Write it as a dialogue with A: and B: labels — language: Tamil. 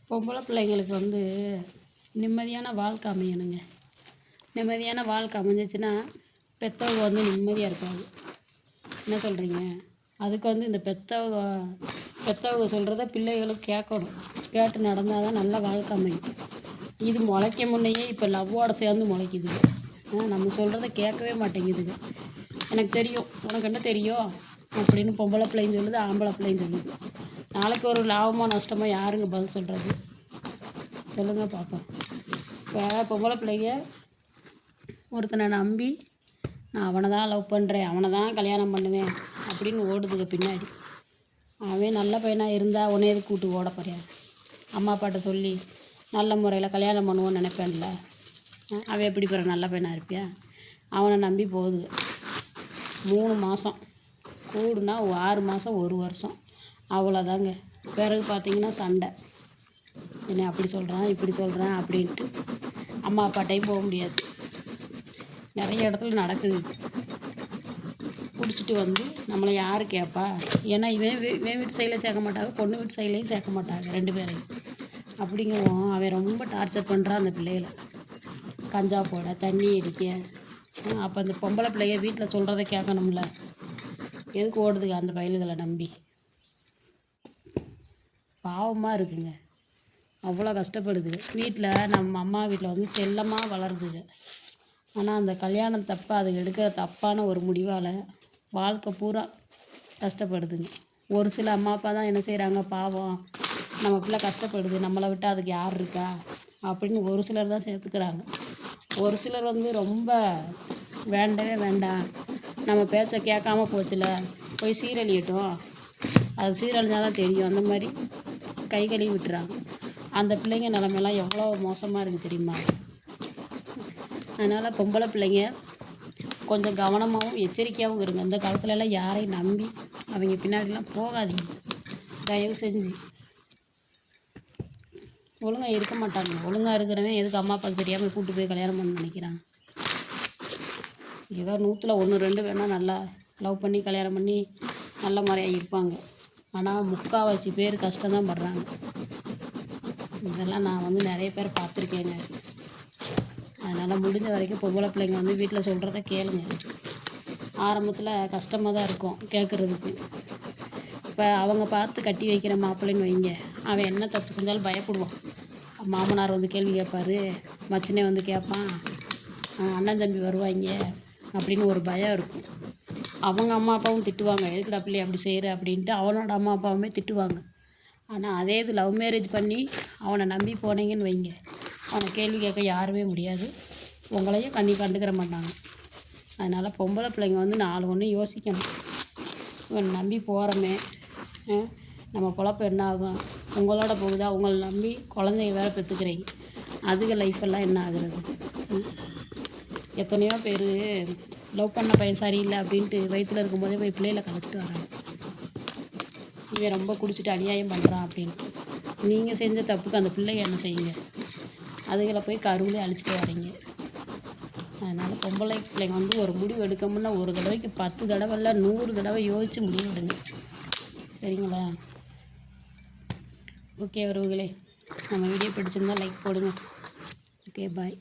A: பொம்பளை பிள்ளைங்களுக்கு வந்து நிம்மதியான வாழ்க்கை அமையணுங்க. நிம்மதியான வாழ்க்கை அமைஞ்சிச்சுன்னா பெற்றவங்க வந்து நிம்மதியாக இருப்பாங்க. என்ன சொல்கிறீங்க? அதுக்கு வந்து இந்த பெற்றவங்க சொல்கிறத பிள்ளைகளும் கேட்கணும். கேட்டு நடந்தால் தான் நல்ல வாழ்க்கை அமையும். இது முளைக்க முன்னையே இப்போ லவ்வோட சேர்ந்து முளைக்குது. நம்ம சொல்கிறத கேட்கவே மாட்டேங்குதுங்க. எனக்கு தெரியும், உனக்கு என்ன தெரியும் அப்படின்னு பொம்பளை பிள்ளைன்னு சொல்லுது, ஆம்பளை பிள்ளைன்னு சொல்லுது. நாளைக்கு ஒரு லாபமோ நஷ்டமோ யாருங்க பதில் சொல்கிறது? சொல்லுங்கள் பார்ப்போம். இப்போ பொம்பளை பிள்ளைங்க ஒருத்தனை நம்பி நான் அவனை தான் லவ் பண்ணுறேன், அவனை தான் கல்யாணம் பண்ணுவேன் அப்படின்னு ஓடுதுங்க பின்னாடி. அவன் நல்ல பையனாக இருந்தால் உன்னை எதுக்கு கூட்டு ஓட போறியா? அம்மா அப்பாட்ட சொல்லி நல்ல முறையில் கல்யாணம் பண்ணுவோன்னு நினைப்பேன்ல. அவன் எப்படி பிற நல்ல பையனாக இருப்பியா? அவனை நம்பி போகுது. 3 மாதம் கூடுனா 6 மாதம் 1 வருஷம் அவ்வளோதாங்க. பிறகு பார்த்திங்கன்னா சண்டை. என்னை அப்படி சொல்கிறேன் இப்படி சொல்கிறேன் அப்படின்ட்டு அம்மா அப்பாட்டையும் போக முடியாது. நிறைய இடத்துல நடக்குது. பிடிச்சிட்டு வந்து நம்மளை யார் கேட்பா? ஏன்னா இவன் வீட்டு சைடில் சேர்க்க மாட்டாங்க, பொண்ணு வீட்டு சைட்லேயும் சேர்க்க மாட்டாங்க 2 பேரையும். அப்படிங்கவும் அவன் ரொம்ப டார்ச்சர் பண்ணுறான் அந்த பிள்ளைகளை. கஞ்சா போட, தண்ணி அடிக்க. அப்போ அந்த பொம்பளை பிள்ளைய வீட்டில் சொல்கிறத கேட்கணும்ல. எதுக்கு ஓடுதுங்க அந்த பயலுகளை நம்பி? பாவமாக இருக்குங்க. அவ்வளோ கஷ்டப்படுது. வீட்டில் நம்ம அம்மா வீட்டில் வந்து செல்லமாக வளருதுங்க. ஆனால் அந்த கல்யாணம் தப்பை அது எடுக்கிற தப்பான ஒரு முடிவால் வாழ்க்கை பூரா கஷ்டப்படுதுங்க. ஒரு சில அம்மா அப்பா தான் என்ன செய்கிறாங்க, பாவம் நம்ம பிள்ளை கஷ்டப்படுது, நம்மளை விட்டால் அதுக்கு யார் இருக்கா அப்படின்னு ஒரு சிலர் தான் சேர்த்துக்கிறாங்க. ஒரு சிலர் வந்து ரொம்ப வேண்டவே வேண்டாம், நம்ம பேச்சை கேட்காம போச்சுல, போய் சீரழியட்டும், அது சீரழிஞ்சால் தான் தெரியும், அந்த மாதிரி கை கழுவி விட்டுறாங்க. அந்த பிள்ளைங்க நிலமெல்லாம் எவ்வளோ மோசமாக இருக்குது தெரியுமா? அதனால் பொம்பளை பிள்ளைங்க கொஞ்சம் கவனமாகவும் எச்சரிக்கையாகவும் இருங்க. இந்த காலத்துலலாம் யாரையும் நம்பி அவங்க பின்னாடிலாம் போகாதீங்க தயவு செஞ்சு. ஒழுங்காக இருக்க மாட்டாங்க. ஒழுங்காக இருக்கிறவன் எதுக்கு அம்மா அப்பாவுக்கு தெரியாமல் கூப்பிட்டு போய் கல்யாணம் பண்ண நினைக்கிறான்? ஏதோ 100ல் 1 2 வேணால் நல்லா லவ் பண்ணி கல்யாணம் பண்ணி நல்ல முறையாக இருப்பாங்க. ஆனால் முக்கால்வாசி பேர் கஷ்டம்தான் படுறாங்க. இதெல்லாம் நான் வந்து நிறைய பேர் பார்த்துருக்கேங்க. அதனால் முடிஞ்ச வரைக்கும் பொம்பளை பிள்ளைங்க வந்து வீட்டில் சொல்கிறத கேளுங்க. ஆரம்பத்தில் கஷ்டமாக தான் இருக்கும் கேட்குறதுக்கு. இப்போ அவங்க பார்த்து கட்டி வைக்கிற மாப்பிள்ளைன்னு வைங்க, அவன் என்ன தப்பு செஞ்சாலும் பயப்படுவான். மாமனார் வந்து கேள்வி கேட்பார், மச்சினே வந்து கேட்பான், அண்ணன் தம்பி வருவாங்க அப்படின்னு ஒரு பயம் இருக்கும். அவங்க அம்மா அப்பாவும் திட்டுவாங்க, எதுக்குடா பிள்ளை அப்படி செய்கிற அப்படின்ட்டு அவனோட அம்மா அப்பாவுமே திட்டுவாங்க. ஆனால் அதே இது லவ் மேரேஜ் பண்ணி அவனை நம்பி போனீங்கன்னு வைங்க, அவனை கேள்வி கேட்க யாருமே முடியாது, உங்களையும் கண்டுக்கிற மாட்டாங்க. அதனால் பொம்பளை பிள்ளைங்க வந்து 4 ஒன்று யோசிக்கணும். இவனை நம்பி போகிறோமே, நம்ம பொழப்பு என்ன ஆகும்? உங்களோட போகுதா? உங்களை நம்பி குழந்தைங்க வேறு பெற்றுக்கிறீங்க, அதுக லைஃப்பெல்லாம் என்ன ஆகுறது? எத்தனையோ பேர் லவ் பண்ண பையன் சரியில்லை அப்படின்ட்டு வயிற்றில் இருக்கும்போதே போய் பிள்ளைகளை கலைச்சிட்டு வராங்க. இவன் ரொம்ப குடிச்சிட்டு அநியாயம் பண்ணுறான் அப்படின்ட்டு. நீங்கள் செஞ்ச தப்புக்கு அந்த பிள்ளைங்க என்ன செய்யுங்க? அதுகளை போய் கருவிலே அழிச்சிட்டு வரீங்க. அதனால் பொம்பளை பிள்ளைங்க வந்து ஒரு முடிவு எடுக்க முன்னா ஒரு தடவைக்கு 10 தடவை இல்லை 100 தடவை யோசித்து முடிவு எடுங்க. சரிங்களா? ஓகே உறவுகளே, நம்ம வீடியோ பிடிச்சிருந்தா லைக் போடுங்க. ஓகே, பாய்.